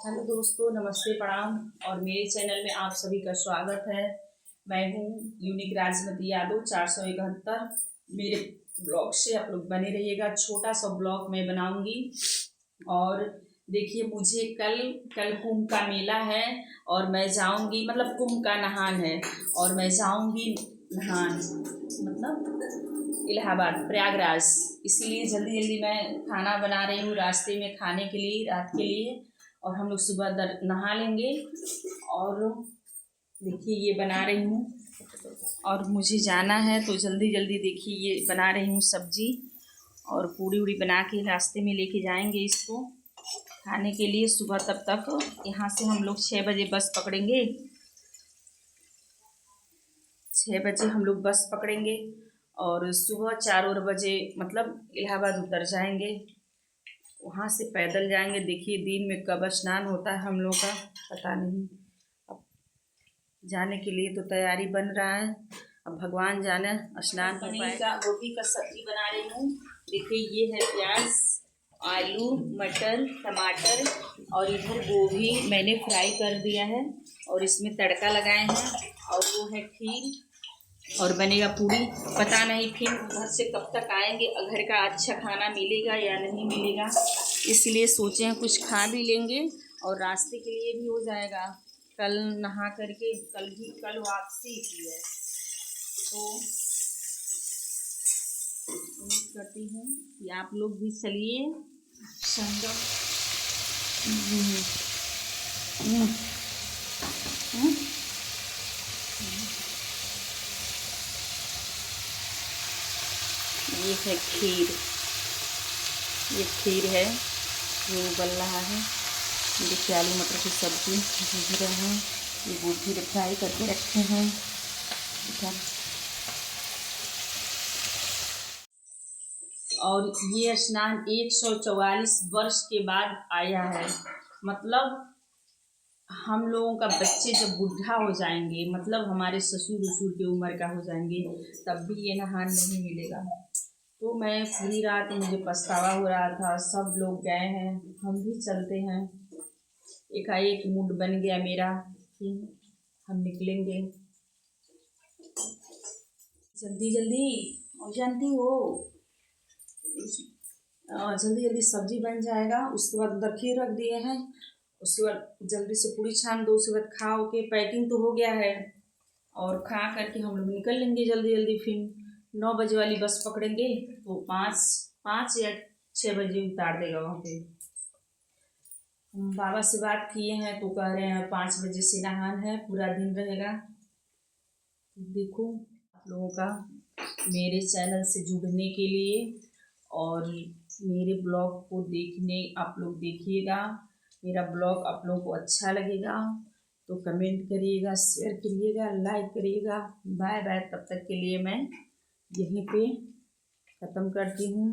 Hello दोस्तों, नमस्ते, प्रणाम। और मेरे चैनल में आप सभी का स्वागत है। मैं हूँ यूनिक राजमती यादव 471। मेरे ब्लॉग से आप लोग बने रहिएगा। छोटा सा ब्लॉग मैं बनाऊंगी। और देखिए, मुझे कल कुंभ का मेला है और मैं जाऊंगी, मतलब कुंभ का नहान है और मैं जाऊंगी नहान, मतलब इलाहाबाद, प्रयागराज। इसीलिए जल्दी जल्दी मैं खाना बना रही हूँ रास्ते में खाने के लिए, रात के लिए। और हम लोग सुबह नहा लेंगे। और देखिए, ये बना रही हूँ और मुझे जाना है तो जल्दी जल्दी देखिए ये बना रही हूँ सब्जी। और पूड़ी उड़ी बना के रास्ते में लेके जाएंगे इसको खाने के लिए सुबह। तब तक यहाँ से हम लोग 6 बजे बस पकड़ेंगे। 6 बजे हम लोग बस पकड़ेंगे और सुबह 4 बजे मतलब इलाहाबाद उतर जाएंगे। वहाँ से पैदल जाएंगे। देखिए, दिन में कब स्नान होता है हम लोग का पता नहीं। अब जाने के लिए तो तैयारी बन रहा है। अब भगवान जाने स्नान पनीर का गोभी का सब्जी बना रही हूँ। देखिए, ये है प्याज, आलू, मटर, टमाटर और इधर गोभी मैंने फ्राई कर दिया है और इसमें तड़का लगाए हैं। और वो है खीर और बनेगा पूड़ी। पता नहीं फिर घर से कब तक आएंगे, घर का अच्छा खाना मिलेगा या नहीं मिलेगा, इसलिए सोचे हैं कुछ खा भी लेंगे और रास्ते के लिए भी हो जाएगा। कल नहा करके कल वापसी की है, तो उम्मीद करती हूँ कि आप लोग भी चलिए संगम। ये है खीर, ये खीर है जो बन रहा है। देखिए, आलू मटर की सब्जी भूज रहे हैं। ये गोभी फ्राई करके रखे हैं इधर। और ये स्नान 144 वर्ष के बाद आया है। मतलब हम लोगों का बच्चे जब बुढ़ा हो जाएंगे, मतलब हमारे ससुर वसुर की उम्र का हो जाएंगे, तब भी ये नहान नहीं मिलेगा। तो मैं पूरी रात मुझे पछतावा हो रहा था। सब लोग गए हैं, हम भी चलते हैं। एकाएक मूड बन गया मेरा कि हम निकलेंगे जल्दी जल्दी। और जानती हो, जल्दी जल्दी सब्जी बन जाएगा। उसके बाद उधर खीर रख दिए हैं। उसके बाद जल्दी से पूरी छान दो। उसके बाद खाओ के पैकिंग तो हो गया है और खा करके हम लोग निकल लेंगे जल्दी जल्दी। फिर 9 बजे वाली बस पकड़ेंगे तो 5 या 6 बजे उतार देगा वहाँ पे। हम बाबा से बात किए हैं तो कह रहे हैं 5 बजे से नहान है, पूरा दिन रहेगा। देखो, आप लोगों का मेरे चैनल से जुड़ने के लिए और मेरे ब्लॉग को देखने आप लोग देखिएगा। मेरा ब्लॉग आप लोगों को अच्छा लगेगा तो कमेंट करिएगा, शेयर करिएगा, लाइक करिएगा। Bye bye. तब तक के लिए मैं यहीं पे ख़त्म करती हूँ।